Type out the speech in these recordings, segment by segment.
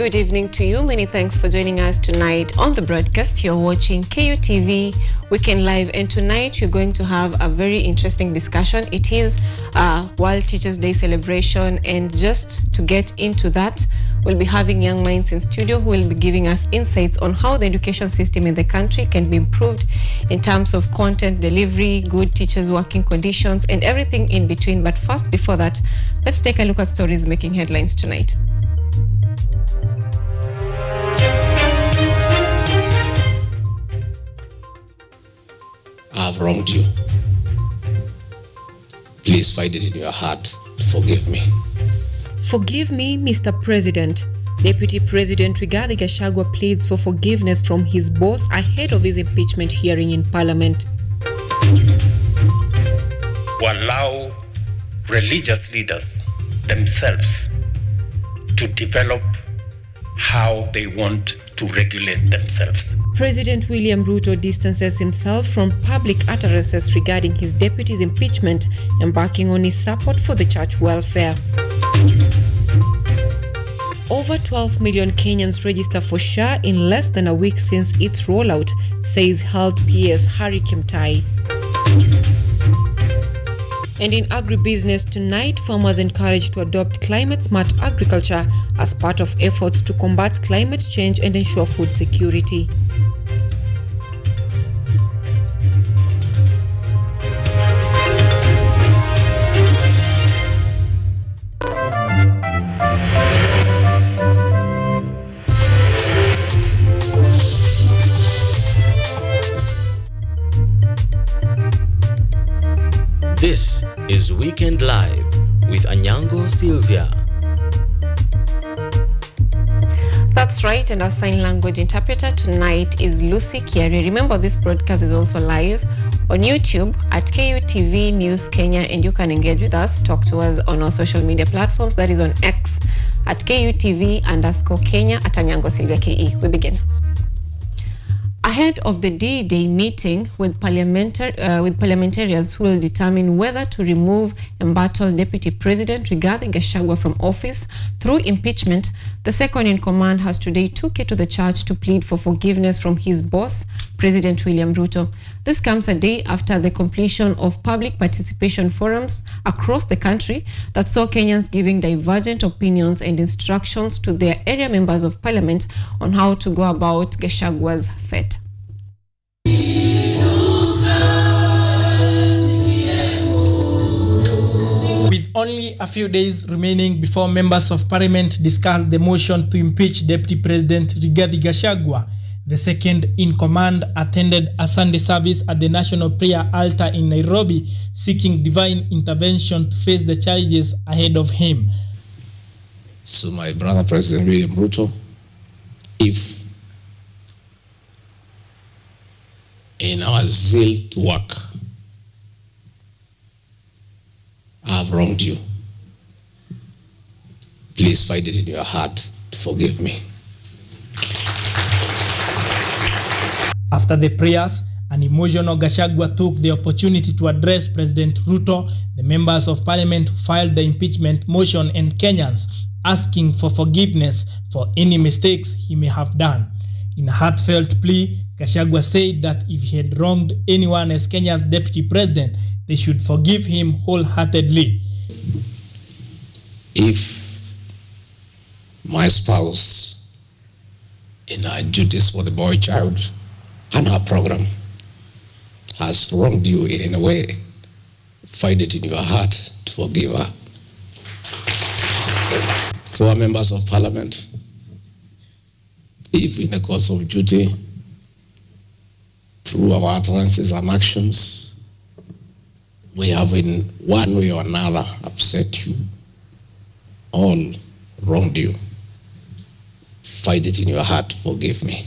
Good evening to you. Many thanks for joining us tonight on the broadcast. You're watching KUTV Weekend Live, and tonight we're going to have a very interesting discussion. It is World Teachers Day celebration, and just to get into that, we'll be having young minds in studio who will be giving us insights on how the education system in the country can be improved in terms of content delivery, good teachers' working conditions, and everything in between. But first, before that, let's take a look at stories making headlines tonight. I've wronged you. Please find it in your heart to forgive me. Forgive me, Mr. President. Deputy President Rigathi Gachagua pleads for forgiveness from his boss ahead of his impeachment hearing in Parliament. To allow religious leaders themselves to develop how they want to regulate themselves. President William Ruto distances himself from public utterances regarding his deputy's impeachment, embarking on his support for the church welfare. Over 12 million Kenyans register for SHA in less than a week since its rollout, says Health PS Harry Kimtai. And in agribusiness tonight, farmers encouraged to adopt climate-smart agriculture as part of efforts to combat climate change and ensure food security. This is Weekend Live with Anyango, Sylvia. That's right, and our sign language interpreter tonight is Lucy Kiari. Remember, this broadcast is also live on YouTube at KUTVNEWS Kenya, and you can engage with us, talk to us on our social media platforms. That is on X at KUTV_Kenya, at Anyango Sylvia KE. We begin. Ahead of the D-Day meeting with parliamentarians who will determine whether to remove embattled Deputy President Rigathi Gachagua from office through impeachment, the second-in-command has today took it to the church to plead for forgiveness from his boss, President William Ruto. This comes a day after the completion of public participation forums across the country that saw Kenyans giving divergent opinions and instructions to their area members of parliament on how to go about Gachagua's fate. With only a few days remaining before members of parliament discuss the motion to impeach Deputy President Rigathi Gachagua, the second-in-command attended a Sunday service at the National Prayer Altar in Nairobi, seeking divine intervention to face the challenges ahead of him. So my brother President William Ruto, if in our zeal to work, I have wronged you, please find it in your heart to forgive me. After the prayers, an emotional Gachagua took the opportunity to address President Ruto, the members of parliament who filed the impeachment motion, and Kenyans, asking for forgiveness for any mistakes he may have done. In a heartfelt plea, Gachagua said that if he had wronged anyone as Kenya's deputy president, they should forgive him wholeheartedly. If my spouse, in our duties for the boy child and our program, has wronged you in any way, find it in your heart to forgive her. To our members of parliament, if in the course of duty, through our utterances and actions, we have in one way or another upset you, all wronged you, find it in your heart to forgive me.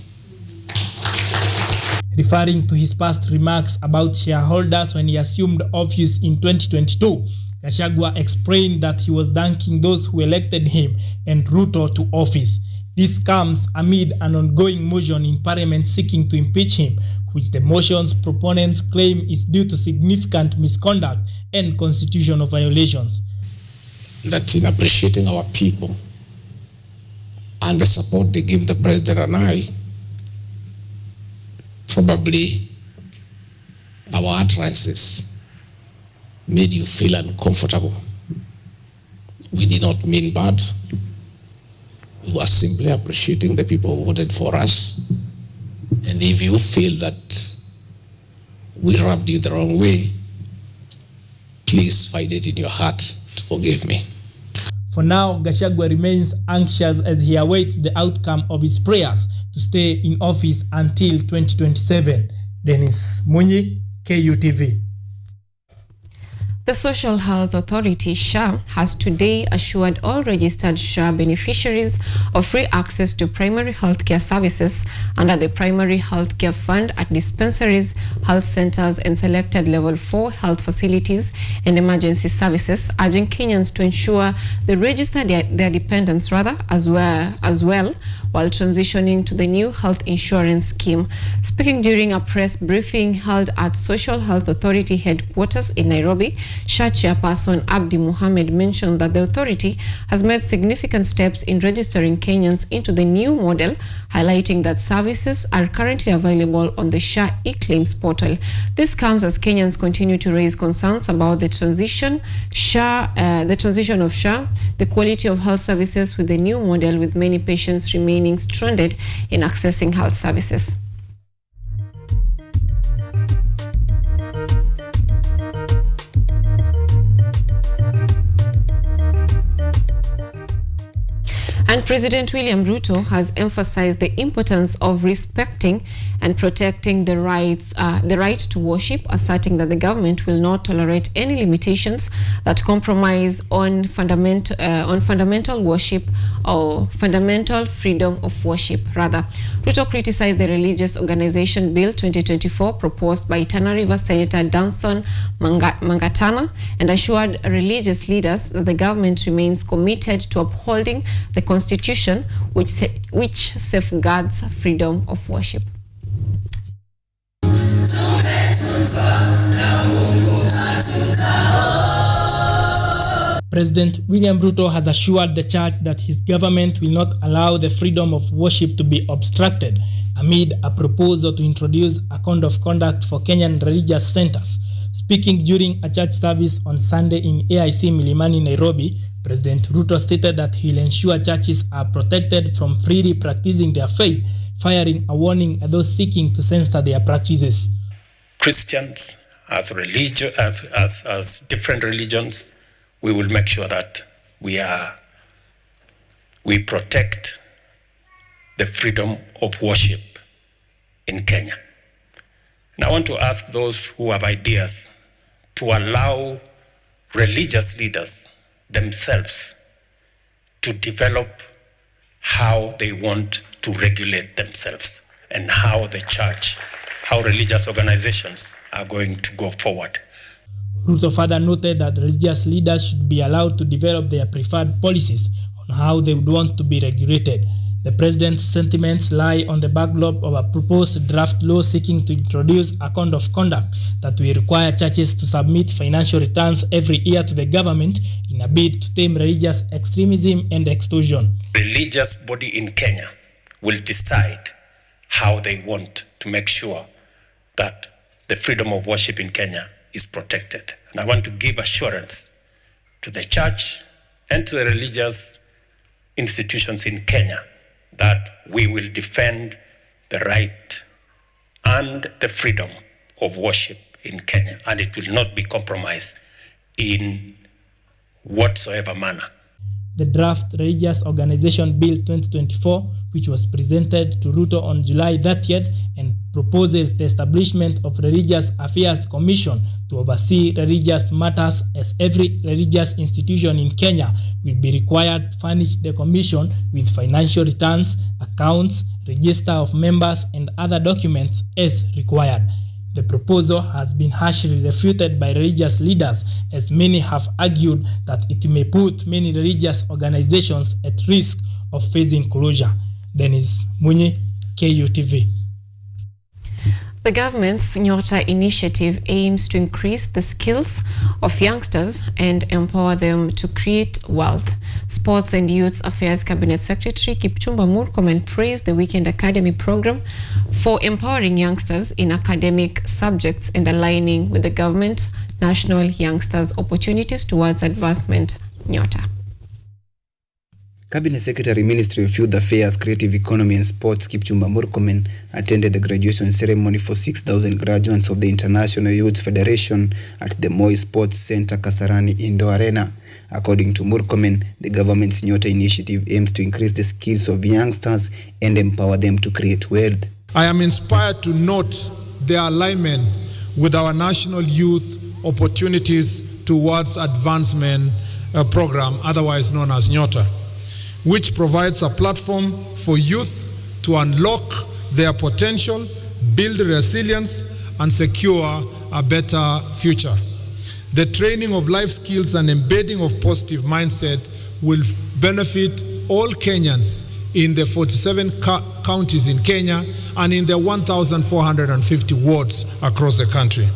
Referring to his past remarks about shareholders when he assumed office in 2022, Gachagua explained that he was thanking those who elected him and Ruto to office. This comes amid an ongoing motion in parliament seeking to impeach him, which the motion's proponents claim is due to significant misconduct and constitutional violations. That in appreciating our people, and the support they give the president and I, probably our utterances made you feel uncomfortable. We did not mean bad. We were simply appreciating the people who voted for us. And if you feel that we rubbed you the wrong way, please find it in your heart to forgive me. For now, Gachagua remains anxious as he awaits the outcome of his prayers to stay in office until 2027. Dennis Munyi, KUTV. The Social Health Authority, SHA, has today assured all registered SHA beneficiaries of free access to primary healthcare services under the Primary Healthcare Fund at dispensaries, health centers, and selected Level 4 health facilities and emergency services, urging Kenyans to ensure they register their dependents as well while transitioning to the new health insurance scheme. Speaking during a press briefing held at Social Health Authority headquarters in Nairobi, SHA chairperson Abdi Mohammed mentioned that the authority has made significant steps in registering Kenyans into the new model, highlighting that services are currently available on the SHA e-claims portal. This comes as Kenyans continue to raise concerns about the transition of SHA, the quality of health services with the new model, with many patients remaining stranded in accessing health services. And President William Ruto has emphasized the importance of respecting and protecting the right to worship, asserting that the government will not tolerate any limitations that compromise on fundamental worship or fundamental freedom of worship. Rather, Ruto criticized the Religious Organization Bill 2024 proposed by Tana River Senator Danson Mangatana and assured religious leaders that the government remains committed to upholding the Constitution, which safeguards freedom of worship. President William Ruto has assured the church that his government will not allow the freedom of worship to be obstructed amid a proposal to introduce a code of conduct for Kenyan religious centers. Speaking during a church service on Sunday in AIC Milimani, Nairobi, President Ruto stated that he will ensure churches are protected from freely practicing their faith, firing a warning at those seeking to censor their practices. Christians, as different religions, we will make sure that we protect the freedom of worship in Kenya. And I want to ask those who have ideas to allow religious leaders themselves to develop how they want to regulate themselves and how the church, how religious organizations are going to go forward. Ruto further noted that religious leaders should be allowed to develop their preferred policies on how they would want to be regulated. The president's sentiments lie on the backdrop of a proposed draft law seeking to introduce a code of conduct that will require churches to submit financial returns every year to the government in a bid to tame religious extremism and extortion. Religious body in Kenya will decide how they want to make sure that the freedom of worship in Kenya is protected. And I want to give assurance to the church and to the religious institutions in Kenya that we will defend the right and the freedom of worship in Kenya, and it will not be compromised in whatsoever manner. The draft Religious Organization Bill 2024, which was presented to Ruto on July 30th and proposes the establishment of Religious Affairs Commission to oversee religious matters, as every religious institution in Kenya will be required to furnish the commission with financial returns, accounts, register of members, and other documents as required. The proposal has been harshly refuted by religious leaders, as many have argued that it may put many religious organizations at risk of facing closure. Dennis Munyi, KUTV. The government's Nyota initiative aims to increase the skills of youngsters and empower them to create wealth. Sports and Youth Affairs Cabinet Secretary Kipchumba Murkomen praised the Weekend Academy program for empowering youngsters in academic subjects and aligning with the government's National Youngsters Opportunities Towards Advancement, Nyota. Cabinet Secretary, Ministry of Youth Affairs, Creative Economy and Sports, Kipchumba Murkomen, attended the graduation ceremony for 6,000 graduates of the International Youth Federation at the Moi Sports Center, Kasarani Indoor Arena. According to Murkomen, the government's Nyota initiative aims to increase the skills of youngsters and empower them to create wealth. I am inspired to note the alignment with our National Youth Opportunities Towards Advancement program, otherwise known as Nyota, which provides a platform for youth to unlock their potential, build resilience, and secure a better future. The training of life skills and embedding of positive mindset will benefit all Kenyans in the 47 counties in Kenya and in the 1,450 wards across the country.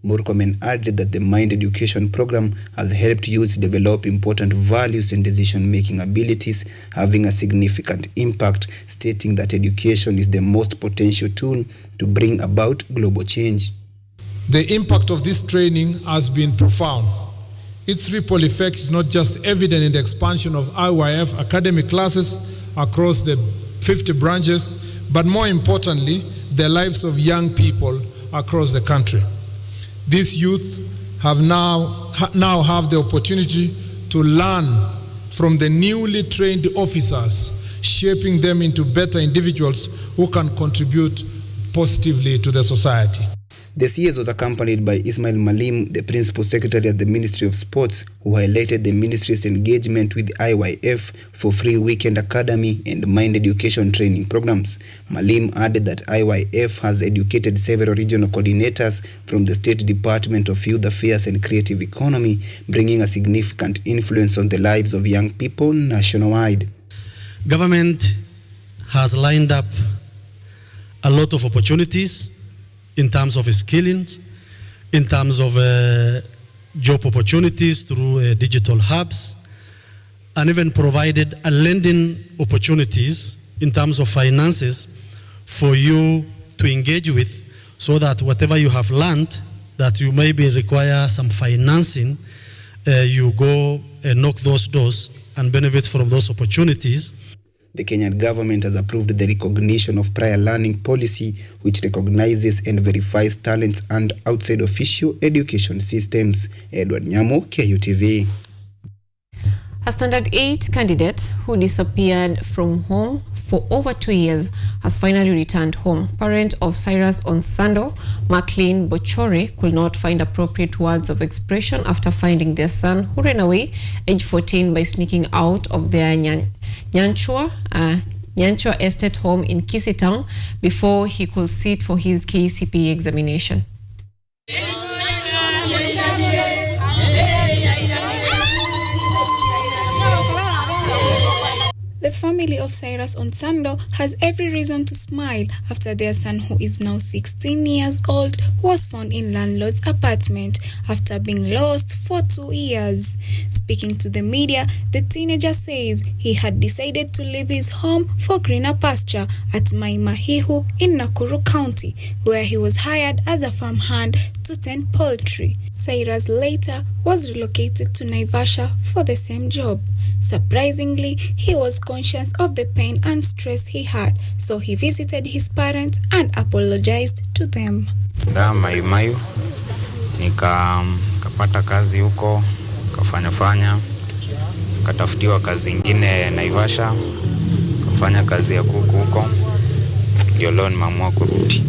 Murkomen added that the Mind Education program has helped youths develop important values and decision-making abilities, having a significant impact, stating that education is the most potential tool to bring about global change. The impact of this training has been profound. Its ripple effect is not just evident in the expansion of IYF academic classes across the 50 branches, but more importantly, the lives of young people across the country. These youth have now have the opportunity to learn from the newly trained officers, shaping them into better individuals who can contribute positively to the society. The CS was accompanied by Ismail Malim, the Principal Secretary at the Ministry of Sports, who highlighted the ministry's engagement with IYF for free weekend academy and mind education training programs. Malim added that IYF has educated several regional coordinators from the State Department of Youth Affairs and Creative Economy, bringing a significant influence on the lives of young people nationwide. Government has lined up a lot of opportunities in terms of skillings, in terms of job opportunities through digital hubs, and even provided a lending opportunities in terms of finances for you to engage with, so that whatever you have learned that you maybe require some financing, you go and knock those doors and benefit from those opportunities. The Kenyan government has approved the recognition of prior learning policy, which recognizes and verifies talents and outside official education systems. Edward Nyamo, KUTV. A Standard 8 candidate who disappeared from home for over 2 years has finally returned home. Parent of Cyrus Onsando, Maclean Bochore, could not find appropriate words of expression after finding their son, who ran away age 14 by sneaking out of their Nyanchwa estate home in Kisii Town before he could sit for his KCPE examination. The family of Cyrus Onsando has every reason to smile after their son, who is now 16 years old, was found in landlord's apartment after being lost for 2 years. Speaking to the media, the teenager says he had decided to leave his home for greener pasture at Mai Mahiu in Nakuru County, where he was hired as a farmhand to tend poultry. Cyrus later was relocated to Naivasha for the same job. Surprisingly, he was conscious of the pain and stress he had, so he visited his parents and apologized to them. Mai Mahiu nikapata kazi huko, kafanya katafutiwa kazi ingine Naivasha, kafanya kazi ya kuku huko, ndio leo nimeamua kurudi.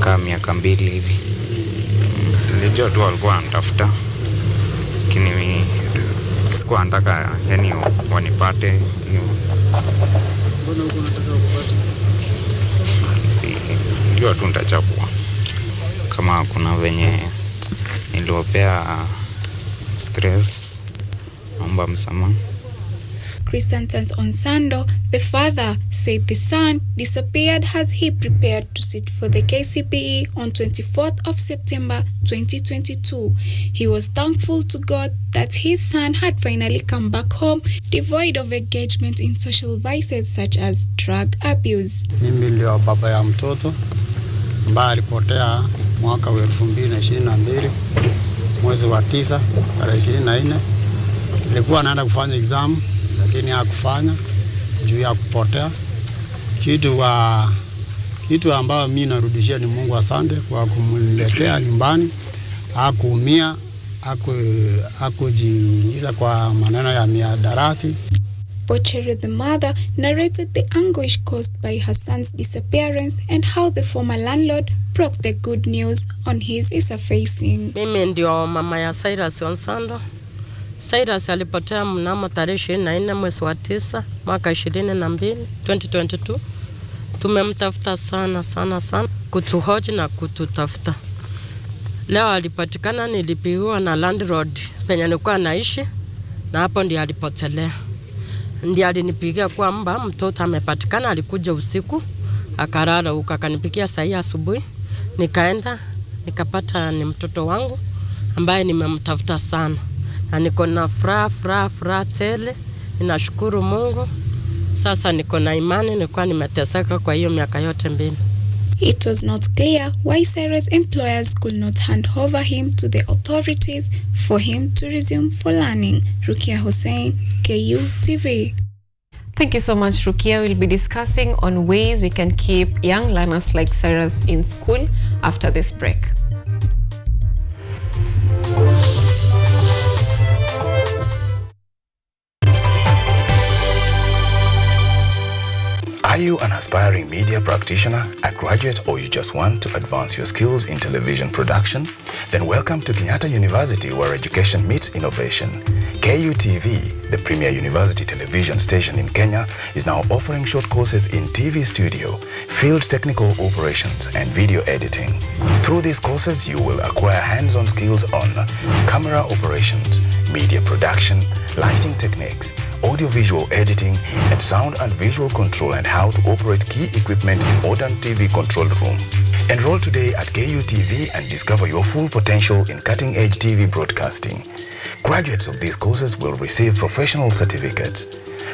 Kama miaka 2 hivi. Nilijua tu walikuwa wanatafuta, lakini sikuwa nataka yani wanipate. Mbona huko nataka kupata? Ndio tu nitachapwa. Kama kuna venye niliopea stress, naomba msamaha. Chrysanthus Onsando, the father, said the son disappeared as he prepared to sit for the KCPE on 24th of September 2022. He was thankful to God that his son had finally come back home, devoid of engagement in social vices such as drug abuse. Mimi ndio baba ya mtoto ambaye alipotea mwaka wa 2022 mwezi wa 9 tarehe 24. Nilikuwa naenda kufanya exam lakini hakufanya juu ya kupotea. Kitu ambayo mimi narudishia ni Mungu asante kwa kumletea nyumbani. Hakuumia, hakujiingiza kwa maneno ya miadarati. Bocheri, the mother, narrated the anguish caused by her son's disappearance and how the former landlord broke the good news on his resurfacing. Mimi ndio mama ya Cyrus Onsando. Cyrus alipotea mnamo tarehe 24 mwezi wa 9 mwaka 2022. Tumemtafuta sana kutuhoji na kututafuta. Leo alipatikana, nilipigiwa na landlord penye nilikuwa naishi, na hapo ndiye alipotelea. Ndiye alinipigia kwamba mtoto amepatikana. Alikuja usiku akarara huko, akanipigia saa asubuhi. Nikaenda nikapata ni mtoto wangu ambaye nimemtafuta sana. Na niko na furaha tele. Ninashukuru Mungu. Sasa niko na imani, nilikuwa nimeteseka kwa hiyo miaka yote mbili. It was not clear why Cyrus' employers could not hand over him to the authorities for him to resume for learning. Rukia Hussein, KUTV. Thank you so much, Rukia. We'll be discussing on ways we can keep young learners like Cyrus in school after this break. Are you an aspiring media practitioner, a graduate, or you just want to advance your skills in television production? Then welcome to Kenyatta University, where education meets innovation. KUTV, the premier university television station in Kenya, is now offering short courses in TV studio, field technical operations, and video editing. Through these courses, you will acquire hands-on skills on camera operations, media production, lighting techniques, audio-visual editing, and sound and visual control, and how to operate key equipment in modern TV control room. Enroll today at KUTV and discover your full potential in cutting-edge TV broadcasting. Graduates of these courses will receive professional certificates.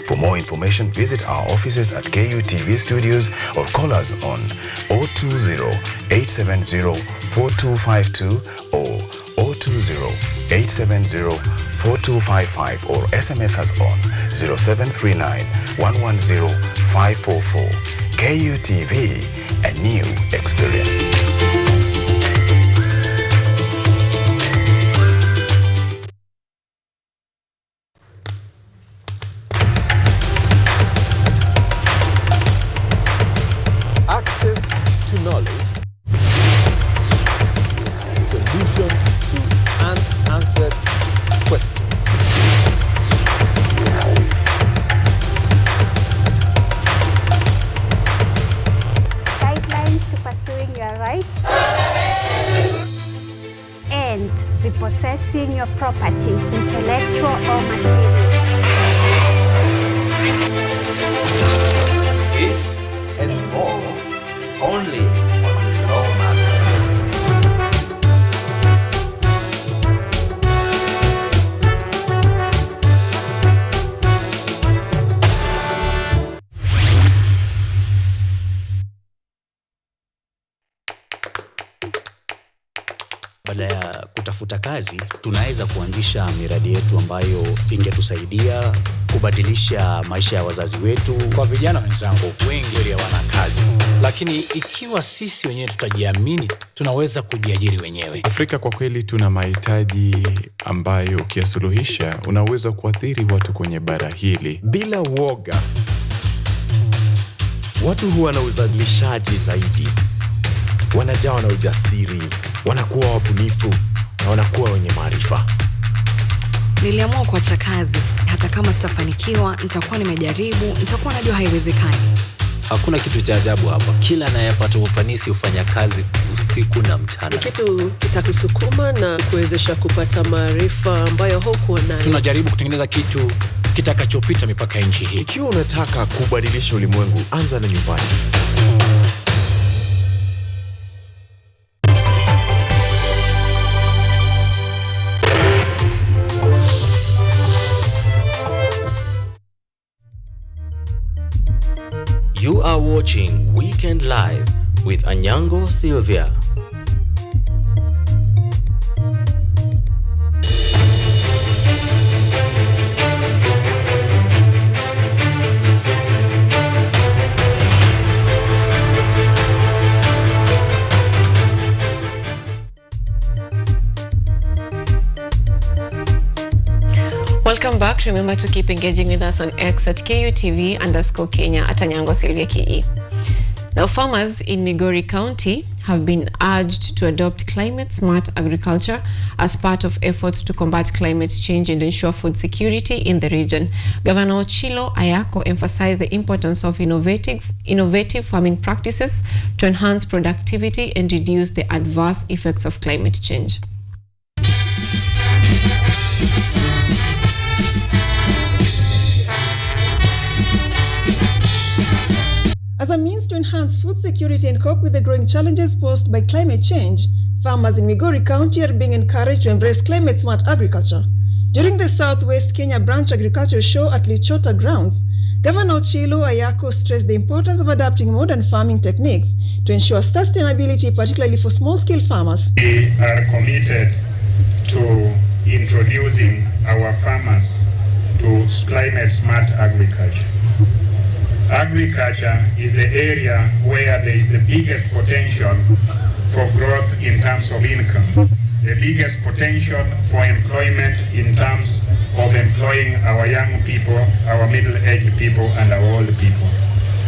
For more information, visit our offices at KUTV Studios or call us on 020-870-4252 or 020-870-4255 or SMS us on 0739-110-544. KUTV, a new experience. Access to knowledge. Solution to unanswered questions. Guidelines to pursuing your rights and repossessing your property, intellectual or material. This and more only on Law Matters. Baada ya kutafuta kazi, tunaweza kuanzisha miradi yetu ambayo ingetusaidia kubadilisha maisha ya wazazi wetu. Kwa vijana wenzangu, wengi wale hawana kazi, lakini ikiwa sisi wenyewe tutajiamini, tunaweza kujiajiri wenyewe. Afrika kwa kweli tuna mahitaji ambayo ukiyasuluhisha unaweza kuathiri watu kwenye bara hili. Bila uoga, watu huwa na uzalishaji zaidi, wanajawa na ujasiri, wanakuwa wabunifu na wanakuwa wenye maarifa. Niliamua kuacha kazi. Hata kama sitafanikiwa, nitakuwa nimejaribu, nitakuwa najua haiwezekani. Hakuna kitu cha ajabu hapa. Kila anayepata ufanisi hufanya kazi usiku na mchana. Kitu kitakusukuma na kuwezesha kupata maarifa ambayo hukuwa nayo. Tunajaribu kutengeneza kitu kitakachopita mipaka ya nchi hii. Ikiwa unataka kubadilisha ulimwengu, anza na nyumbani. You are watching Weekend Live with Anyango, Sylvia. Welcome back. Remember to keep engaging with us on X at KUTV_Kenya at Anyango Sylvia KE. Now, farmers in Migori County have been urged to adopt climate-smart agriculture as part of efforts to combat climate change and ensure food security in the region. Governor Chilo Ayako emphasized the importance of innovative farming practices to enhance productivity and reduce the adverse effects of climate change. As a means to enhance food security and cope with the growing challenges posed by climate change, farmers in Migori County are being encouraged to embrace climate-smart agriculture. During the Southwest Kenya Branch Agriculture Show at Lichota Grounds, Governor Chilo Ayako stressed the importance of adapting modern farming techniques to ensure sustainability, particularly for small-scale farmers. We are committed to introducing our farmers to climate-smart agriculture. Agriculture is the area where there is the biggest potential for growth in terms of income, the biggest potential for employment in terms of employing our young people, our middle-aged people, and our old people.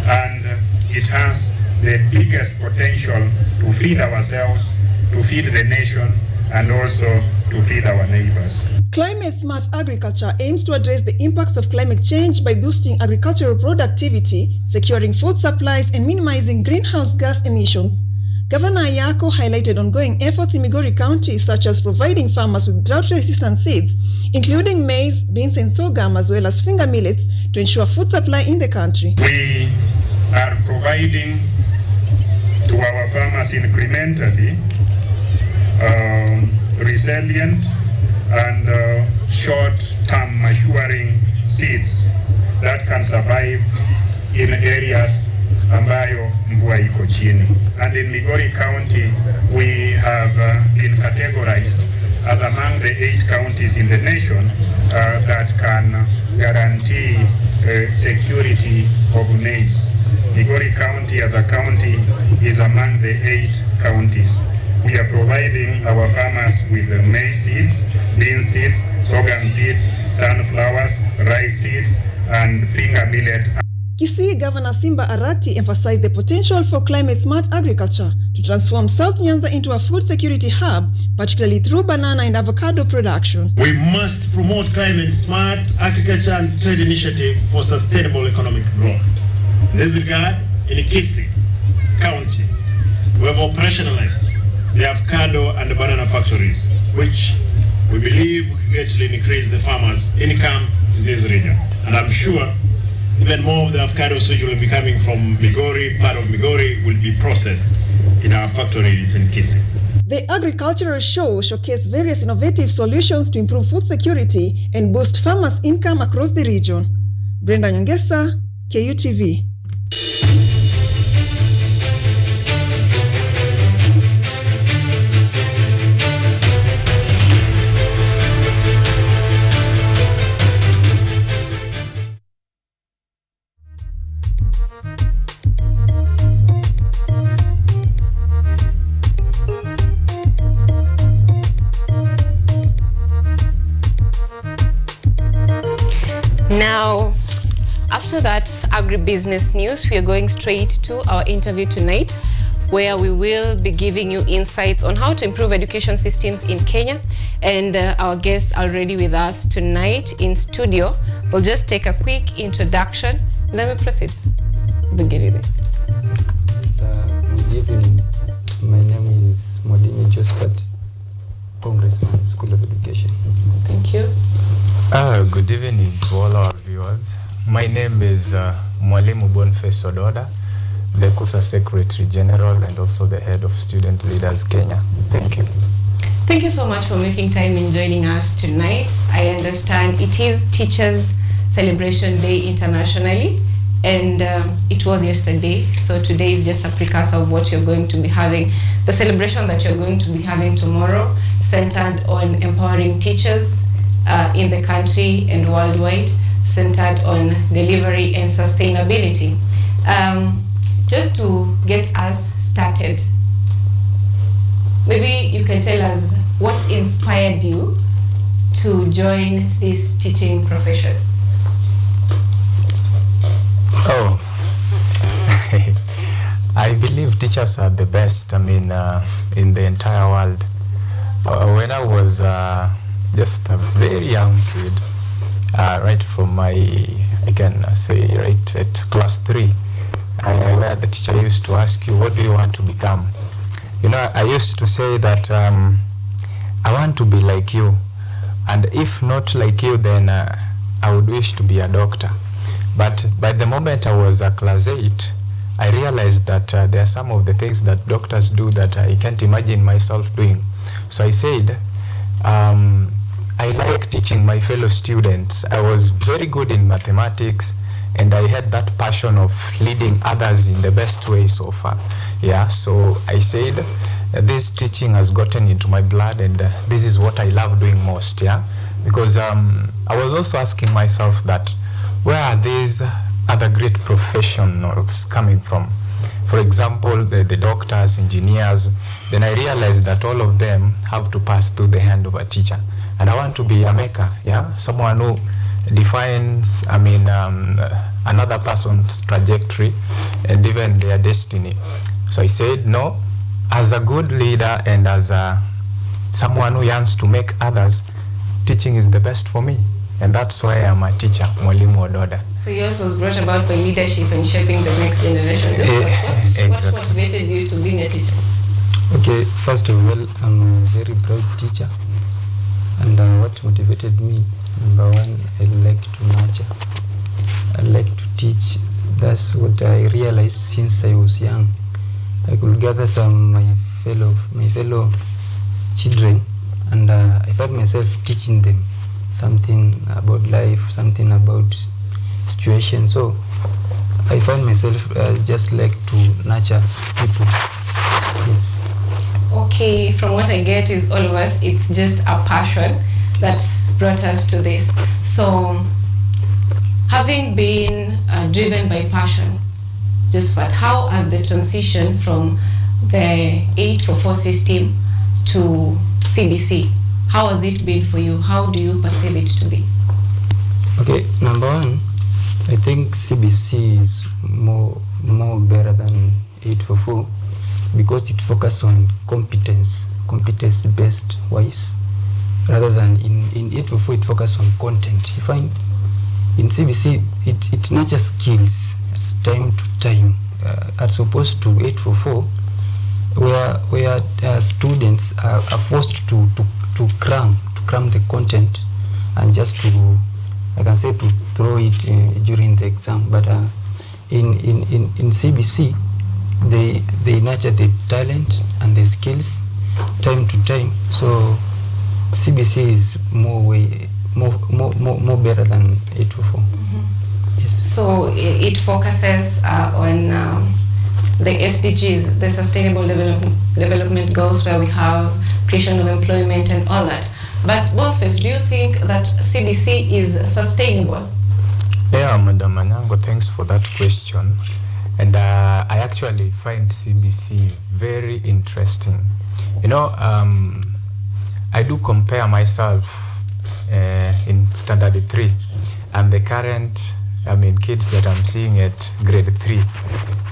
And it has the biggest potential to feed ourselves, to feed the nation, and also to feed our neighbors. Climate-smart agriculture aims to address the impacts of climate change by boosting agricultural productivity, securing food supplies, and minimizing greenhouse gas emissions. Governor Ayako highlighted ongoing efforts in Migori County, such as providing farmers with drought-resistant seeds, including maize, beans, and sorghum, as well as finger millets, to ensure food supply in the country. We are providing to our farmers incrementally resilient and short-term maturing seeds that can survive in areas ambayo mvua iko chini. And in Migori County, we have been categorized as among the 8 counties in the nation that can guarantee security of maize. Migori County as a county is among the 8 counties. We are providing our farmers with maize seeds, bean seeds, sorghum seeds, sunflowers, rice seeds, and finger millet. Kisii Governor Simba Arati emphasized the potential for climate-smart agriculture to transform South Nyanza into a food security hub, particularly through banana and avocado production. We must promote climate-smart agriculture and trade initiative for sustainable economic growth. In this regard, in Kisii County, we have operationalized the avocado and the banana factories, which we believe will greatly increase the farmers' income in this region. And I'm sure even more of the avocados which will be coming from Migori, part of Migori, will be processed in our factories in Kisii. The agricultural show showcased various innovative solutions to improve food security and boost farmers' income across the region. Brenda Nyongesa, KUTV. Now, after that agribusiness news, we are going straight to our interview tonight, where we will be giving you insights on how to improve education systems in Kenya. And our guests are already with us tonight in studio. We'll just take a quick introduction, and then we proceed. Begin with it. Good evening. My name is Modini Josephat. Congressman, School of Education. Thank you. Good evening to all our viewers. My name is Mwalimu Boniface Ododa, the KUSA Secretary General and also the Head of Student Leaders Kenya. Thank you. Thank you so much for making time in joining us tonight. I understand it is Teachers Celebration Day internationally, and it was yesterday, so today is just a precursor of what you're going to be having. The celebration that you're going to be having tomorrow, centered on empowering teachers in the country and worldwide, centered on delivery and sustainability. Just to get us started, maybe you can tell us what inspired you to join this teaching profession. Oh, I believe teachers are the best, in the entire world. When I was just a very young kid, right from I can say right at class 3, where the teacher used to ask you, what do you want to become? I used to say that I want to be like you, and if not like you, then I would wish to be a doctor. But by the moment I was at class 8, I realized that there are some of the things that doctors do that I can't imagine myself doing. So I said, I like teaching my fellow students. I was very good in mathematics, and I had that passion of leading others in the best way so far. Yeah, so I said, this teaching has gotten into my blood, and this is what I love doing most, yeah? Because I was also asking myself that, where are these other great professionals coming from? For example, the doctors, engineers. Then I realized that all of them have to pass through the hand of a teacher. And I want to be a maker, yeah? Someone who defines, another person's trajectory and even their destiny. So I said, no, as a good leader and as someone who yearns to make others, teaching is the best for me. And that's why I'm a teacher, Mwalimu Ododa. So yours was brought about by leadership and shaping the next generation. Exactly. What motivated you to being a teacher? Okay, first of all, I'm a very proud teacher. And what motivated me, number one, I like to nurture. I like to teach. That's what I realized since I was young. I could gather my fellow children, and I found myself teaching them something about life, something about situation. So I found myself just like to nurture people. Yes. Okay, from what I get is all of us, it's just a passion that brought us to this. So having been driven by passion, just what, how has the transition from the 844 system to CBC, how has it been for you? How do you perceive it to be? Okay, number one, I think CBC is more better than 844 because it focuses on competence-based wise, rather than in 844 it focuses on content. You find in CBC it nurtures skills time to time, as opposed to 844 where students are forced to cram the content and just to, I can say, to throw it during the exam. But in CBC, they nurture the talent and the skills time to time. So CBC is more better than 844. Mm-hmm. Yes. So it focuses on the SDGs, the Sustainable Development Goals, where we have creation of employment and all that. But Boniface, do you think that CBC is sustainable? Yeah, Madam Anyango, thanks for that question. And I actually find CBC very interesting. I do compare myself in standard 3 and the current kids that I'm seeing at grade 3.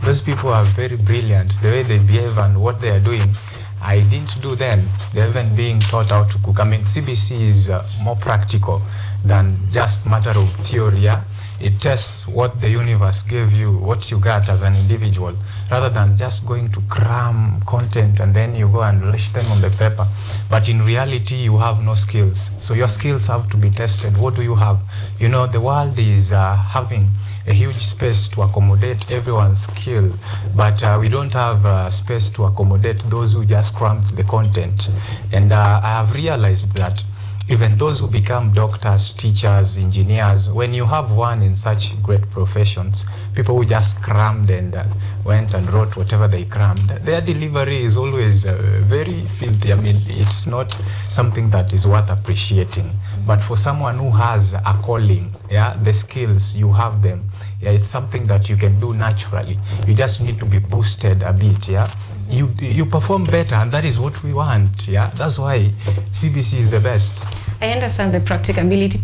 Those people are very brilliant. The way they behave and what they are doing, I didn't do then. They're even being taught how to cook. CBC is more practical than just matter of theory. Yeah? It tests what the universe gave you, what you got as an individual, rather than just going to cram content and then you go and list them on the paper. But in reality, you have no skills. So your skills have to be tested. What do you have? You know, the world is having a huge space to accommodate everyone's skill, but we don't have space to accommodate those who just crammed the content. And I have realized that even those who become doctors, teachers, engineers, when you have one in such great professions, people who just crammed and went and wrote whatever they crammed, their delivery is always very filthy. I mean, it's not something that is worth appreciating. But for someone who has a calling, yeah, the skills, you have them. Yeah, it's something that you can do naturally. You just need to be boosted a bit, yeah. You perform better, and that is what we want. Yeah, that's why CBC is the best. I understand the practicability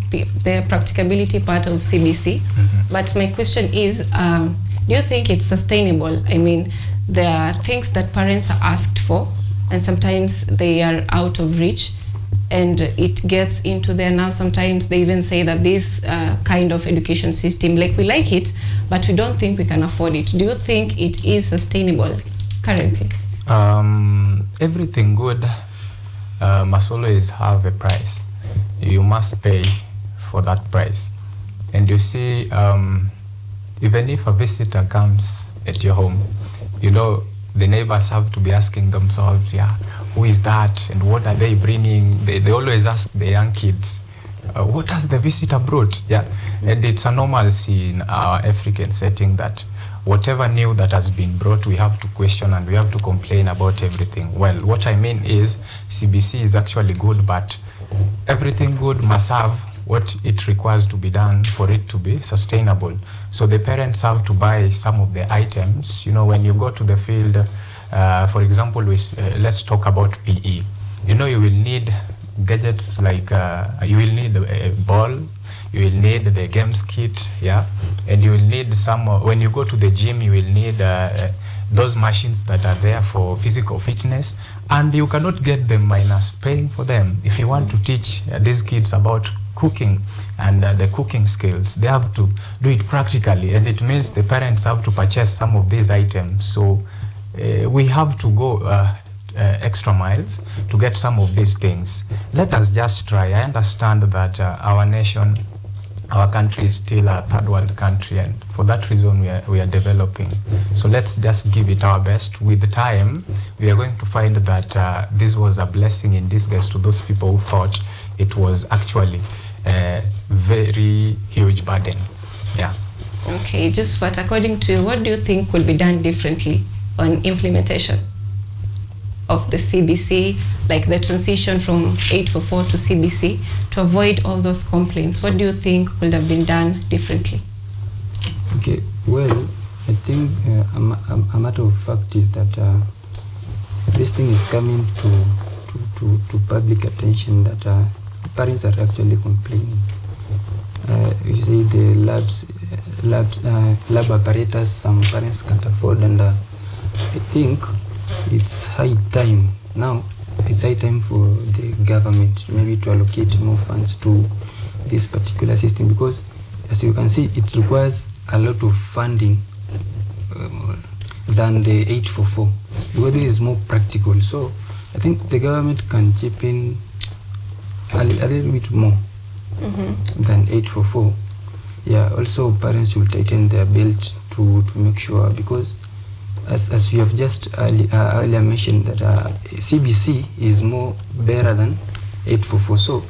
part of CBC, but my question is, do you think it's sustainable? I mean, there are things that parents are asked for, and sometimes they are out of reach, and it gets into there now. Sometimes they even say that this kind of education system, like, we like it, but we don't think we can afford it. Do you think it is sustainable currently? Everything good must always have a price. You must pay for that price. And you see, even if a visitor comes at your home, you know, the neighbors have to be asking themselves, yeah, who is that and what are they bringing? They always ask the young kids, what has the visitor brought? Yeah, and it's a normalcy in our African setting that whatever new that has been brought, we have to question and we have to complain about everything. Well, what I mean is CBC is actually good, but everything good must have what it requires to be done for it to be sustainable. So the parents have to buy some of the items. You know, when you go to the field, for example, let's talk about PE. You know, you will need gadgets like, you will need a ball, you will need the games kit, yeah, and you will need some, when you go to the gym, you will need those machines that are there for physical fitness, and you cannot get them minus paying for them. If you want to teach these kids about cooking and the cooking skills, they have to do it practically, and it means the parents have to purchase some of these items. So we have to go extra miles to get some of these things. Let us just try. I understand that our nation, our country is still a third world country, and for that reason we are developing. So let's just give it our best. With time, we are going to find that this was a blessing in disguise to those people who thought it was actually a very huge burden. Yeah. Okay, just what, according to you, what do you think will be done differently on implementation of the CBC, like the transition from 844 to CBC, to avoid all those complaints? What do you think would have been done differently? Okay, well, I think a matter of fact is that this thing is coming to public attention, that parents are actually complaining. You see the lab apparatus some parents can't afford, and I think it's high time now. It's high time for the government maybe to allocate more funds to this particular system, because as you can see, it requires a lot of funding than the 844, because this is more practical. So I think the government can chip in a little bit more than 844. Yeah, also parents should tighten their belt to make sure, because as you have just earlier mentioned, that CBC is more better than 844. So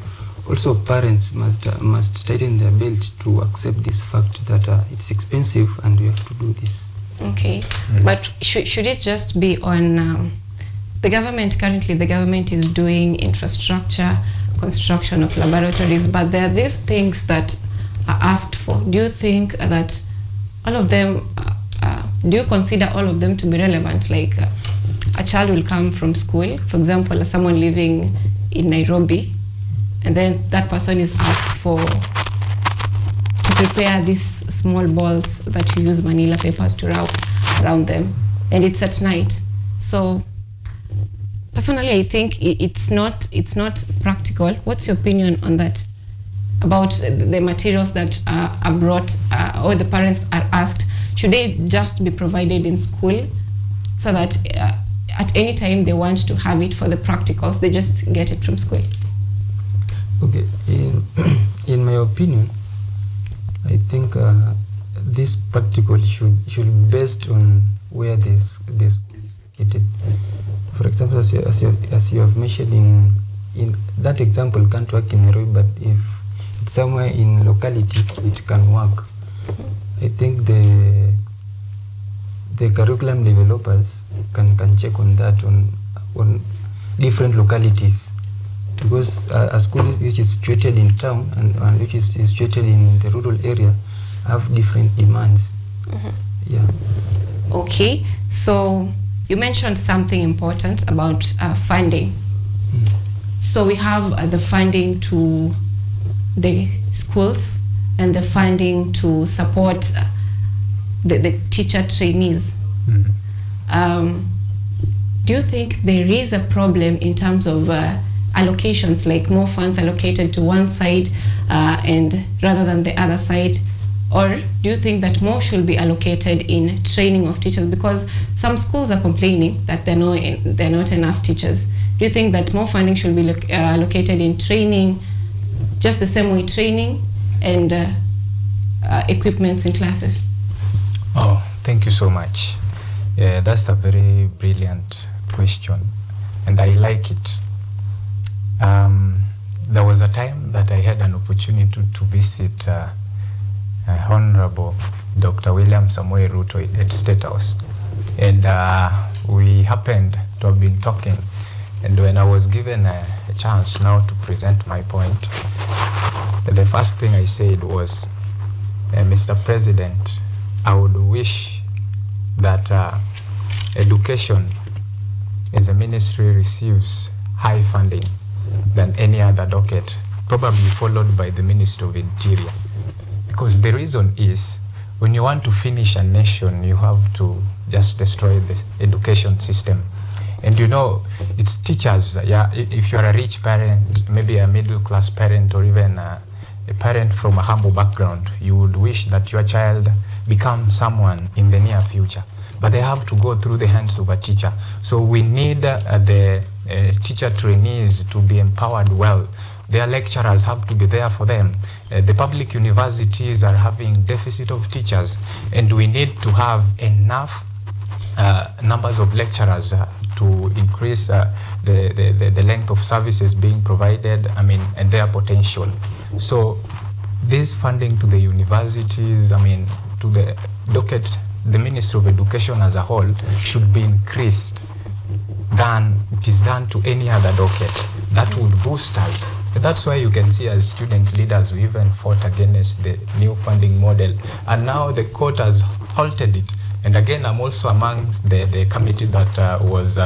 also parents must tighten their belt to accept this fact that it's expensive and we have to do this. Okay, yes. But should it just be on the government? Currently the government is doing infrastructure, construction of laboratories, but there are these things that are asked for. Do you think that all of them, do you consider all of them to be relevant? Like a child will come from school, for example, someone living in Nairobi, and then that person is asked to prepare these small balls that you use manila papers to wrap around them, and it's at night. So personally, I think it's not practical. What's your opinion on that? about the materials that are brought or the parents are asked, should they just be provided in school so that at any time they want to have it for the practicals, they just get it from school? Okay, in my opinion, I think this practical should be based on where the school is located. For example, as you have mentioned in that example, can't work in Nairobi, but if it's somewhere in locality, it can work. I think the curriculum developers can check on that on different localities, because a school which is situated in town and which is situated in the rural area have different demands. Yeah. Okay, so you mentioned something important about funding. So we have the funding to the schools and the funding to support the teacher trainees. Do you think there is a problem in terms of allocations, like more funds allocated to one side and rather than the other side? Or do you think that more should be allocated in training of teachers? Because some schools are complaining that there are not enough teachers. Do you think that more funding should be allocated in training, just the same way training and equipments in classes? Oh, thank you so much. Yeah, that's a very brilliant question, and I like it. There was a time that I had an opportunity to visit Honorable Dr. William Samoei Ruto at State House, and we happened to have been talking, and when I was given a chance now to present my point, the first thing I said was, Mr. President, I would wish that education as a ministry receives high funding than any other docket, probably followed by the Ministry of Interior. Because the reason is, when you want to finish a nation, you have to just destroy the education system. And you know, it's teachers. Yeah, if you're a rich parent, maybe a middle class parent, or even a parent from a humble background, you would wish that your child become someone in the near future. But they have to go through the hands of a teacher. So we need the teacher trainees to be empowered well. Their lecturers have to be there for them. The public universities are having deficit of teachers, and we need to have enough numbers of lecturers to increase the length of services being provided, and their potential. So this funding to the universities, to the docket, the Ministry of Education as a whole, should be increased than it is done to any other docket. That would boost us. That's why you can see as student leaders, we even fought against the new funding model, and now the court has halted it. And again, I'm also amongst the committee that was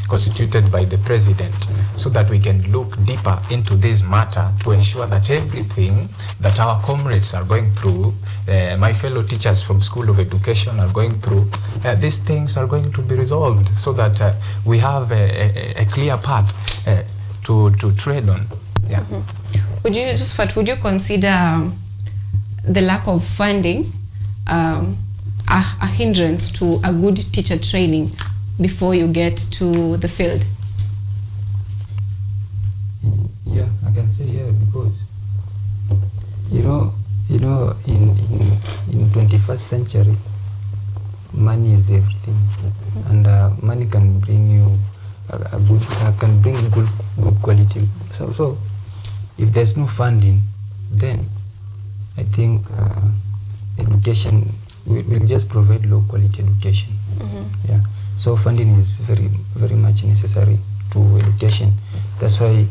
constituted by the president, so that we can look deeper into this matter to ensure that everything that our comrades are going through, my fellow teachers from School of Education are going through, these things are going to be resolved, so that we have a clear path to tread on. Yeah. Would you consider the lack of funding a hindrance to a good teacher training before you get to the field? Yeah, I can say because you know in 21st century, money is everything, and money can bring you can bring good quality. So if there's no funding, then I think education will just provide low quality education. Yeah. So funding is very much necessary to education. That's why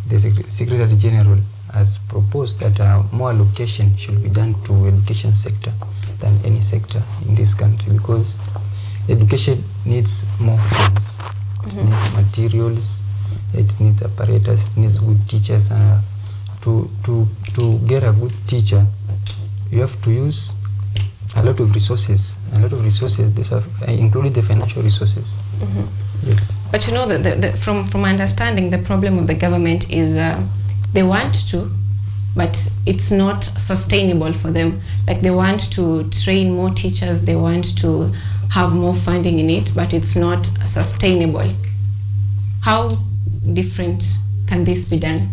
the Secretary General has proposed that more allocation should be done to education sector than any sector in this country, because education needs more funds, it needs materials, it needs apparatus, it needs good teachers. To get a good teacher, you have to use a lot of resources, including the financial resources. Yes. But you know, from my understanding, the problem of the government is they want to, but it's not sustainable for them. Like, they want to train more teachers, they want to have more funding in it, but it's not sustainable. How different can this be done?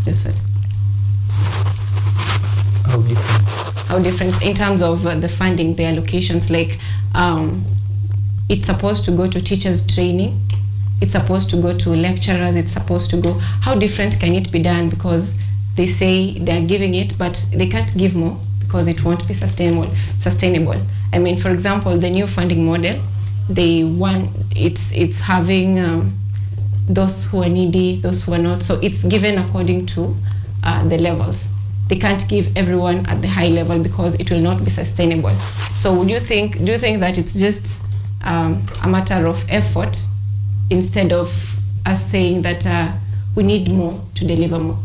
Just first. How different? How different in terms of the funding, the allocations, like it's supposed to go to teachers training, it's supposed to go to lecturers, it's supposed to go, how different can it be done? Because they say they're giving it, but they can't give more because it won't be sustainable. I mean, for example, the new funding model, it's having those who are needy, those who are not, so it's given according to the levels. They can't give everyone at the high level because it will not be sustainable. So do you think that it's just a matter of effort instead of us saying that we need more to deliver more?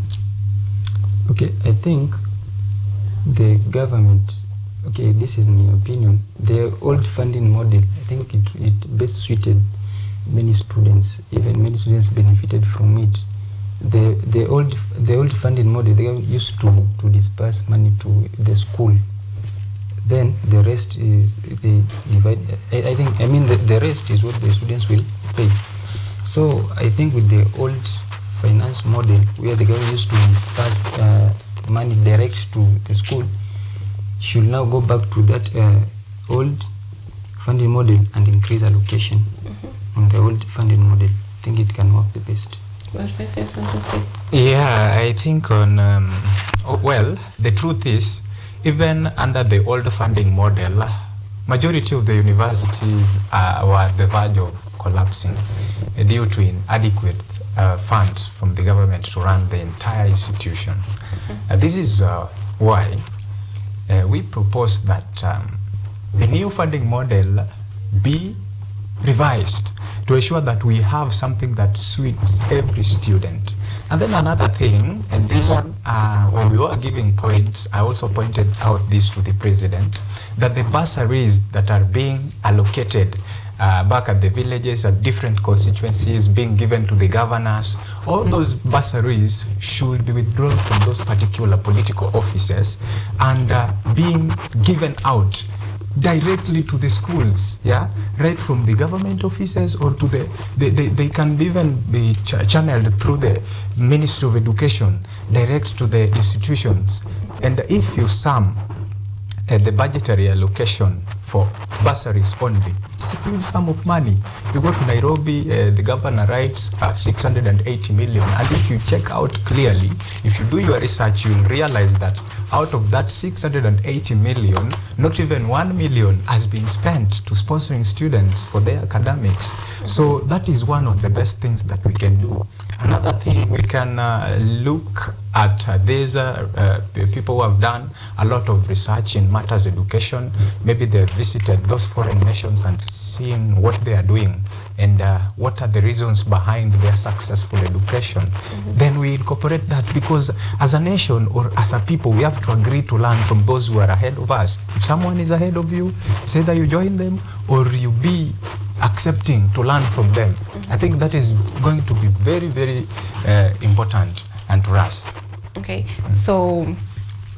Okay, I think the government, okay, this is my opinion, the old funding model, I think it best suited many students, even many students benefited from it. The old funding model, they used to disperse money to the school. Then the rest is they divide. The rest is what the students will pay. So I think with the old finance model, where the government used to disperse money direct to the school, should now go back to that old funding model and increase allocation on the old funding model. I think it can work the best. Yeah, I think the truth is, even under the old funding model, majority of the universities were at the verge of collapsing due to inadequate funds from the government to run the entire institution. This is why we propose that the new funding model be revised to ensure that we have something that suits every student. And then another thing, and this one, when we were giving points, I also pointed out this to the president, that the bursaries that are being allocated back at the villages, at different constituencies, being given to the governors, all those bursaries should be withdrawn from those particular political offices and being given out directly to the schools, yeah, right from the government offices, or to they can even be channeled through the Ministry of Education direct to the institutions. And if you sum the budgetary allocation for bursaries only, it's a huge sum of money. You go to Nairobi, the governor writes 680 million, and if you check out clearly, if you do your research, you'll realize that out of that 680 million, not even 1 million has been spent to sponsoring students for their academics. So that is one of the best things that we can do. Another thing, we can look at these people who have done a lot of research in matters education. Maybe they've visited those foreign nations and seen what they are doing and what are the reasons behind their successful education. Then we incorporate that, because as a nation or as a people, we have to agree to learn from those who are ahead of us. If someone is ahead of you, it's either you join them or you be accepting to learn from them. I think that is going to be very, very important and to us. Okay, so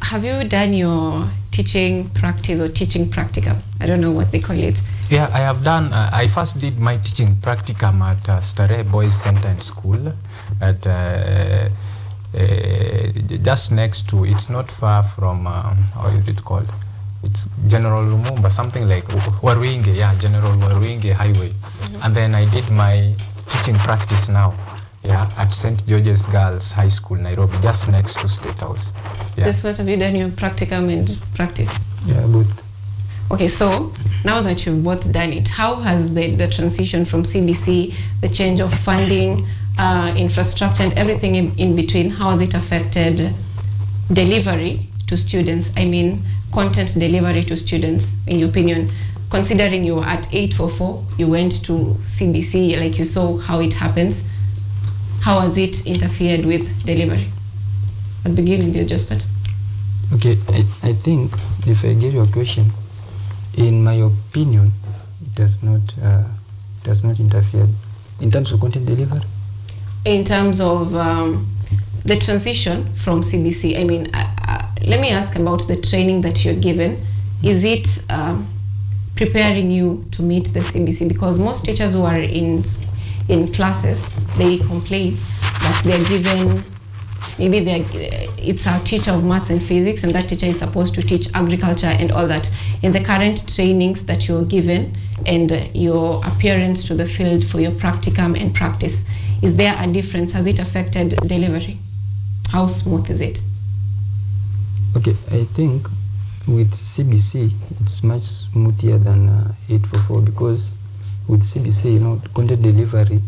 have you done your teaching practice or teaching practicum? I don't know what they call it. Yeah, I have done. I first did my teaching practicum at Starehe Boys Center and School at just next to. It's not far from. How is it called? It's General Lumumba, something like Waruinge. Yeah, General Waruinge Highway. And then I did my teaching practice now. Yeah, at St. George's Girls High School, Nairobi, just next to State House. Yeah. That's what have you done your practicum and practice? Yeah, both. Okay, so now that you've both done it, how has the transition from CBC, the change of funding, infrastructure and everything in between, how has it affected delivery to students? I mean, content delivery to students, in your opinion? Considering you were at 844, you went to CBC, like you saw how it happens. How has it interfered with delivery? I'll begin with you, Josephat. Okay, I think if I get your question, in my opinion, it does not interfere in terms of content delivery. In terms of the transition from CBC. I mean, let me ask about the training that you're given. Is it preparing you to meet the CBC? Because most teachers who are in classes, they complain that they're given, maybe it's a teacher of maths and physics, and that teacher is supposed to teach agriculture and all that. In the current trainings that you're given and your appearance to the field for your practicum and practice, is there a difference? Has it affected delivery? How smooth is it? Okay, I think with CBC, it's much smoother than 844, because with CBC, you know, content delivery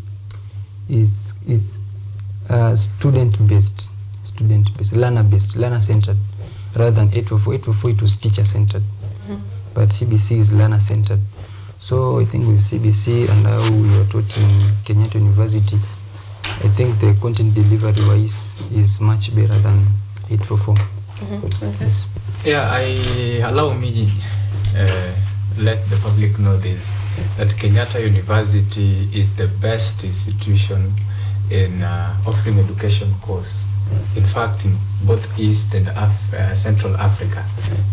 is student-based, learner-based, learner-centered, rather than 844. 844, it was teacher-centered, but CBC is learner-centered. So I think with CBC and how we are taught in Kenyatta University, I think the content delivery-wise is much better than 844. Yes. Yeah, allow me let the public know this, that Kenyatta University is the best institution in offering education course. In fact, in both East and Central Africa,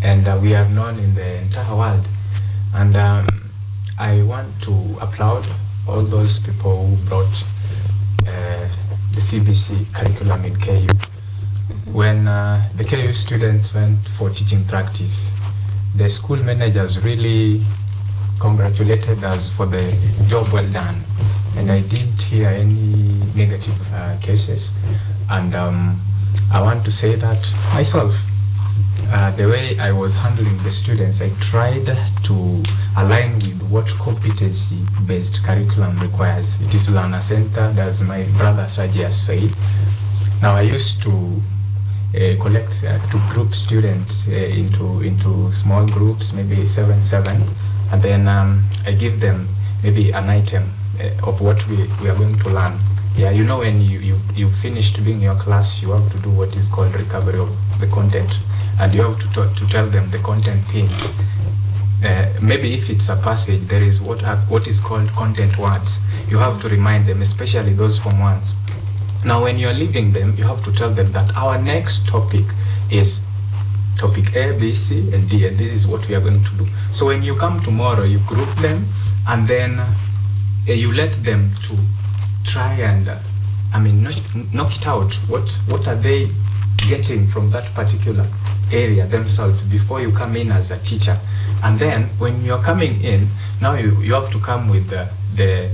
and we are known in the entire world. And I want to applaud all those people who brought the CBC curriculum in KU. When the KU students went for teaching practice, the school managers really congratulated us for the job well done, and I didn't hear any negative cases. And I want to say that myself, the way I was handling the students, I tried to align with what competency-based curriculum requires. It is learner-centered, as my brother Saji has said. Now I used to collect to group students into small groups, maybe 7-7, and then I give them maybe an item of what we are going to learn. Yeah, you know, when you finished doing your class, you have to do what is called recovery of the content, and you have to tell them the content themes. Maybe if it's a passage, there is what is called content words. You have to remind them, especially those Form 1s. Now, when you're leaving them, you have to tell them that our next topic is topic A, B, C, and D, and this is what we are going to do. So when you come tomorrow, you group them, and then you let them to try and, knock it out. What are they getting from that particular area themselves before you come in as a teacher? And then when you're coming in, now you have to come with the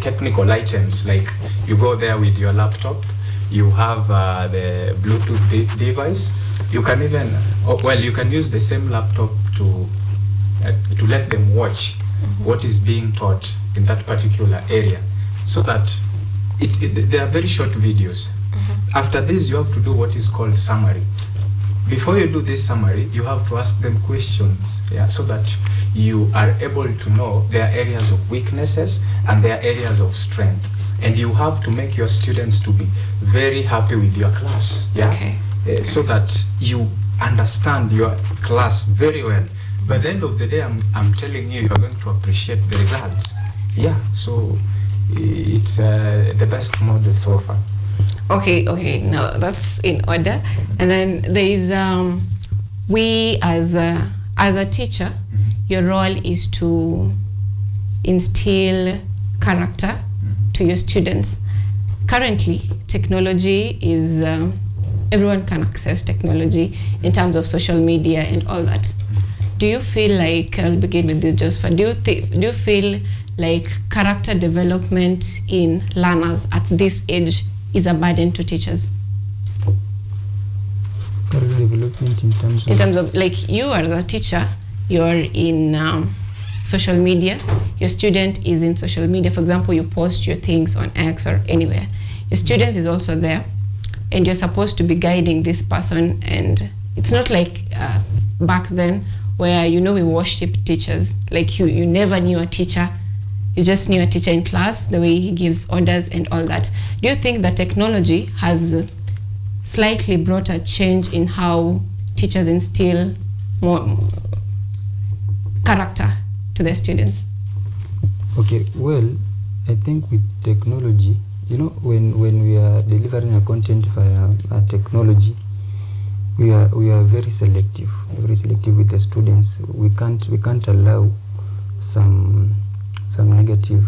technical items. Like, you go there with your laptop, you have the Bluetooth device. You can even, you can use the same laptop to let them watch what is being taught in that particular area, so that they are very short videos. After this, you have to do what is called summary. Before you do this summary, you have to ask them questions, so that you are able to know their areas of weaknesses and their areas of strength. And you have to make your students to be very happy with your class, so that you understand your class very well. By the end of the day, I'm telling you, you're going to appreciate the results. So it's the best model so far. Okay, now that's in order. And then there is, we as a teacher, your role is to instill character to your students. Currently, technology is, everyone can access technology in terms of social media and all that. Do you feel like, I'll begin with you, Joseph, do you feel like character development in learners at this age is a burden to teachers? Character development in terms of like, you are the teacher, you're in social media, your student is in social media. For example, you post your things on X or anywhere. Your student is also there, and you're supposed to be guiding this person. And it's not like back then where, we worship teachers. Like, you never knew a teacher. You just knew a teacher in class, the way he gives orders and all that. Do you think that technology has slightly brought a change in how teachers instill more character to their students? Okay, well, I think with technology, when we are delivering a content via technology, we are very selective with the students. We can't allow some negative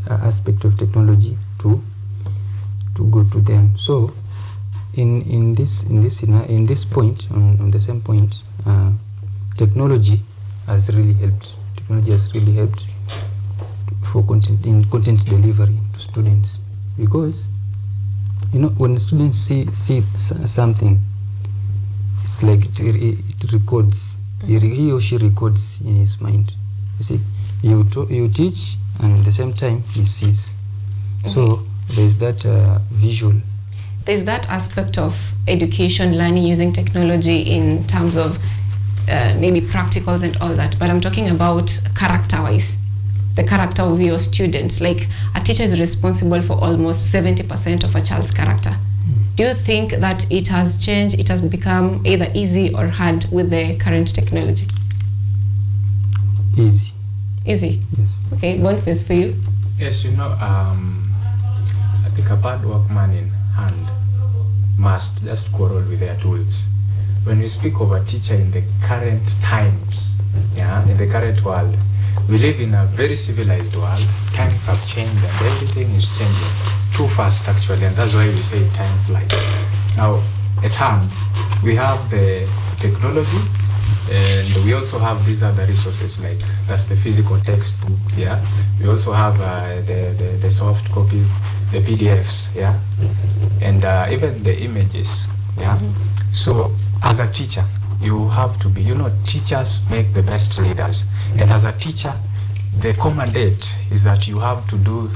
aspect of technology to go to them. So in this point, on the same point, technology has really helped. Technology has really helped for content delivery to students, because when students see something, it's like it records. He or she records in his mind. You see, you teach, and at the same time he sees. So there's that visual. There's that aspect of education, learning using technology in terms of maybe practicals and all that. But I'm talking about character-wise, the character of your students. Like, a teacher is responsible for almost 70% of a child's character. Do you think that it has changed, it has become either easy or hard with the current technology? Easy. Easy? Yes. Okay, one face for you. Yes, I think a bad workman in hand must just quarrel with their tools. When we speak of a teacher in the current times, in the current world, we live in a very civilized world. Times have changed and everything is changing too fast, actually, and that's why we say time flies. Now, at hand, we have the technology, and we also have these other resources, like that's the physical textbooks. We also have the soft copies, the PDFs, and even the images. So as a teacher, you have to be, teachers make the best leaders, and as a teacher, the commandate is that you have to do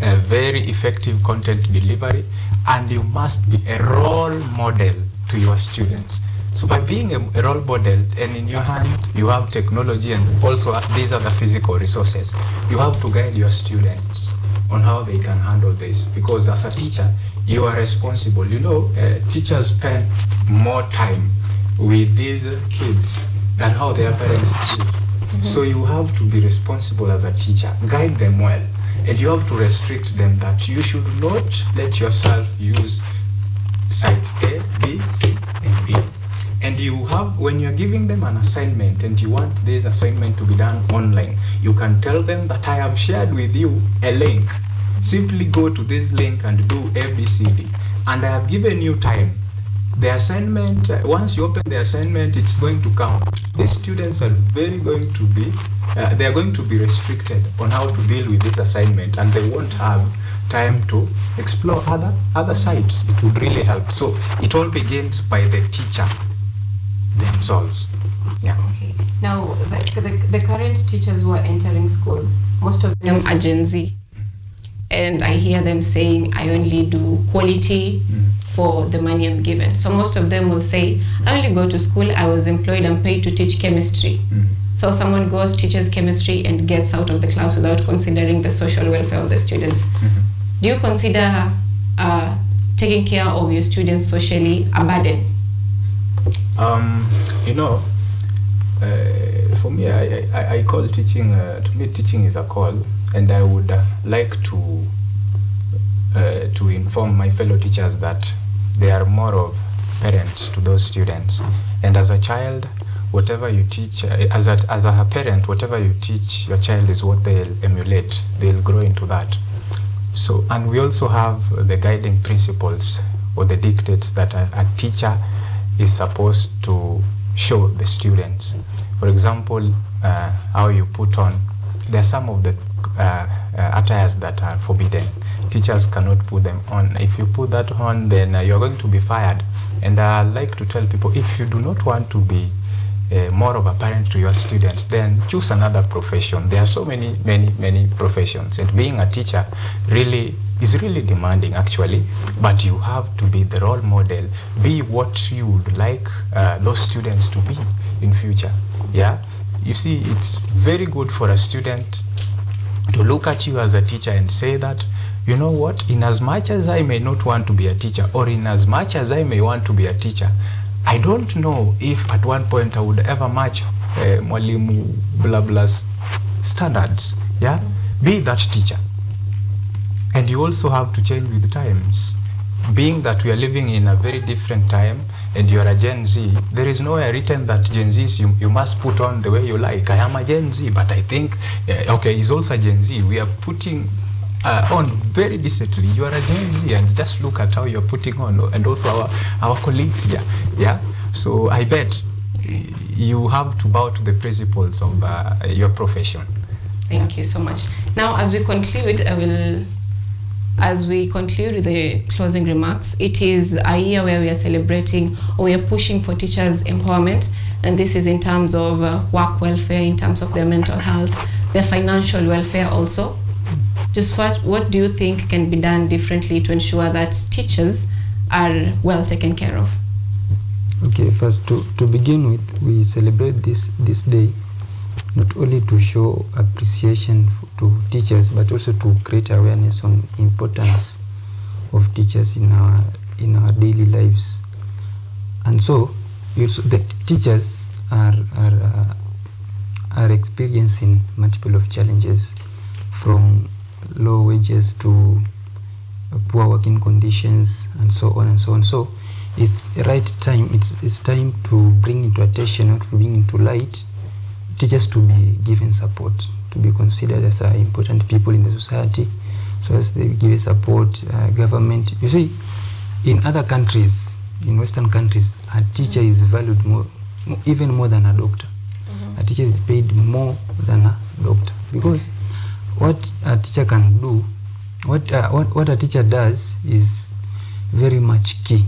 a very effective content delivery, and you must be a role model to your students. So by being a role model, and in your hand you have technology and also these are the physical resources, you have to guide your students on how they can handle this, because as a teacher you are responsible. Teachers spend more time with these kids than how their parents do. So you have to be responsible as a teacher, guide them well, and you have to restrict them that you should not let yourself use site A, B, C, and D. And you have, when you're giving them an assignment and you want this assignment to be done online, you can tell them that I have shared with you a link. Simply go to this link and do ABCD. And I have given you time. The assignment, once you open the assignment, it's going to count. The students are they are going to be restricted on how to deal with this assignment, and they won't have time to explore other sites. It would really help. So it all begins by the teacher themselves. Okay. Now, the current teachers who are entering schools, most of them are Gen Z. And I hear them saying, I only do quality for the money I'm given. So most of them will say, I only go to school, I was employed and paid to teach chemistry. So someone goes, teaches chemistry, and gets out of the class without considering the social welfare of the students. Do you consider taking care of your students socially a burden? For me, I call teaching, to me teaching is a call, and I would like to inform my fellow teachers that they are more of parents to those students. And as a child, whatever you teach, as a parent, whatever you teach your child is what they'll emulate. They'll grow into that. So, and we also have the guiding principles or the dictates that a teacher is supposed to show the students. For example, how you put on, there are some of the attires that are forbidden. Teachers cannot put them on. If you put that on, then you're going to be fired. And I like to tell people, if you do not want to be more of a parent to your students, then choose another profession. There are so many professions, and being a teacher is really demanding, actually. But you have to be the role model, be what you would like those students to be in future. You see, it's very good for a student to look at you as a teacher and say that, you know what, in as much as I may not want to be a teacher, or in as much as I may want to be a teacher, I don't know if at one point I would ever match Mwalimu blah blah's standards. Be that teacher. And you also have to change with times. Being that we are living in a very different time, and you are a Gen Z, there is nowhere written that Gen Zs you must put on the way you like. I am a Gen Z, but I think, okay, he's also a Gen Z. We are putting on very decently. You are a Gen Z, and just look at how you're putting on, and also our colleagues here. Yeah. So I bet you have to bow to the principles of your profession. Thank you so much. Now, as we conclude, as we conclude with the closing remarks, it is a year where we are celebrating, or we are pushing for teachers' empowerment, and this is in terms of work welfare, in terms of their mental health, their financial welfare also. Just what do you think can be done differently to ensure that teachers are well taken care of? Okay, first to begin with, we celebrate this day not only to show appreciation to teachers, but also to create awareness on importance of teachers in our daily lives. And so the teachers are experiencing multiple of challenges, from low wages to poor working conditions, and so on and so on. So it's time to bring into attention, or to bring into light, teachers to be given support, to be considered as important people in the society, so as they give support. Government, you see, in other countries, in Western countries, a teacher is valued even more than a doctor. A teacher is paid more than a doctor, because what a teacher can do, what a teacher does, is very much key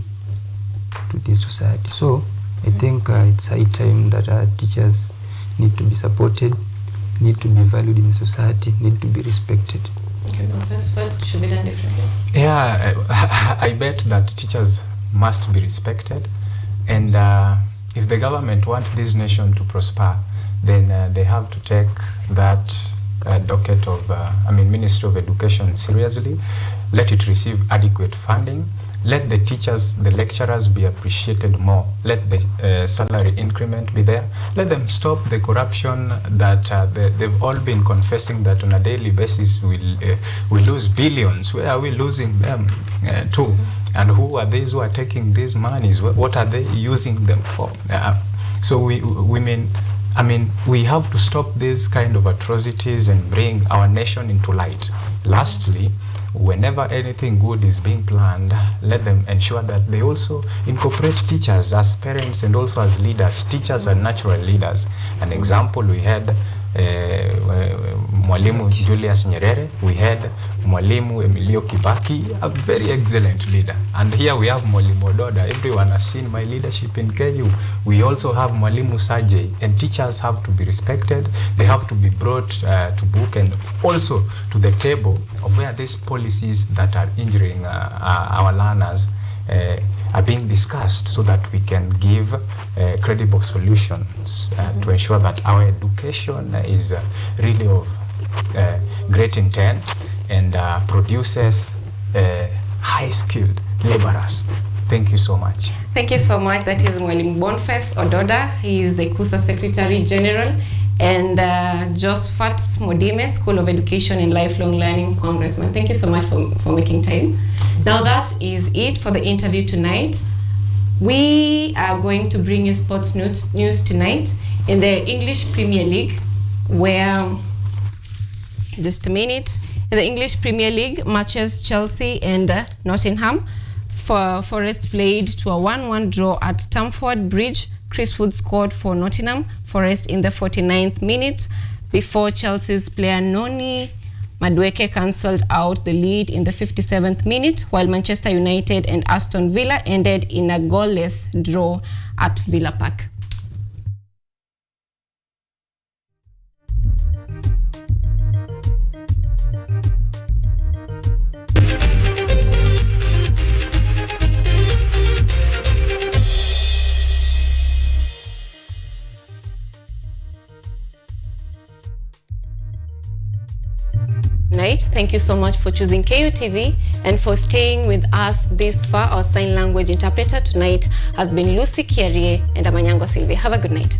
to this society. So I think it's high time that our teachers need to be supported, need to be valued in society, need to be respected. Okay, first, what should be done differently? Yeah, I bet that teachers must be respected, and if the government wants this nation to prosper, then they have to take that docket of, Ministry of Education seriously. Let it receive adequate funding. Let the teachers, the lecturers be appreciated more. Let the salary increment be there. Let them stop the corruption that they've all been confessing that on a daily basis we lose billions. Where are we losing them to? And who are these who are taking these monies? What are they using them for? So we have to stop these kind of atrocities and bring our nation into light. Lastly, whenever anything good is being planned, let them ensure that they also incorporate teachers as parents and also as leaders. Teachers are natural leaders. An example, we had Mwalimu Julius Nyerere, we had Mwalimu Emilio Kibaki, a very excellent leader. And here we have Mwalimu Ododa. Everyone has seen my leadership in KU. We also have Mwalimu Sajay, and teachers have to be respected. They have to be brought to book and also to the table of where these policies that are injuring our learners are being discussed, so that we can give credible solutions to ensure that our education is really of great intent and produces high-skilled laborers. Thank you so much. Thank you so much. That is Mwalimu Boniface Ododa. He is the KUSA Secretary General, and Josephat Modime, School of Education and Lifelong Learning Congressman. Thank you so much for making time. Now that is it for the interview tonight. We are going to bring you sports news tonight in the English Premier League, where, just a minute, in the English Premier League matches, Chelsea and Nottingham Forest played to a 1-1 draw at Stamford Bridge. Chris Wood scored for Nottingham Forest in the 49th minute before Chelsea's player Noni Madueke cancelled out the lead in the 57th minute, while Manchester United and Aston Villa ended in a goalless draw at Villa Park. Thank you so much for choosing KUTV and for staying with us this far. Our sign language interpreter tonight has been Lucy Kierie and Anyango Sylvia. Have a good night.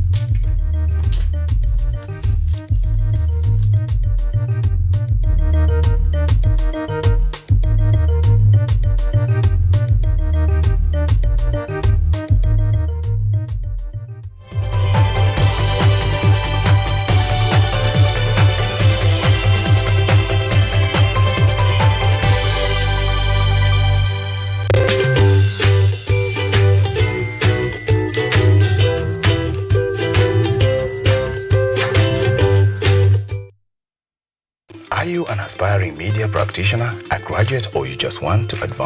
Are you an aspiring media practitioner, a graduate, or you just want to advance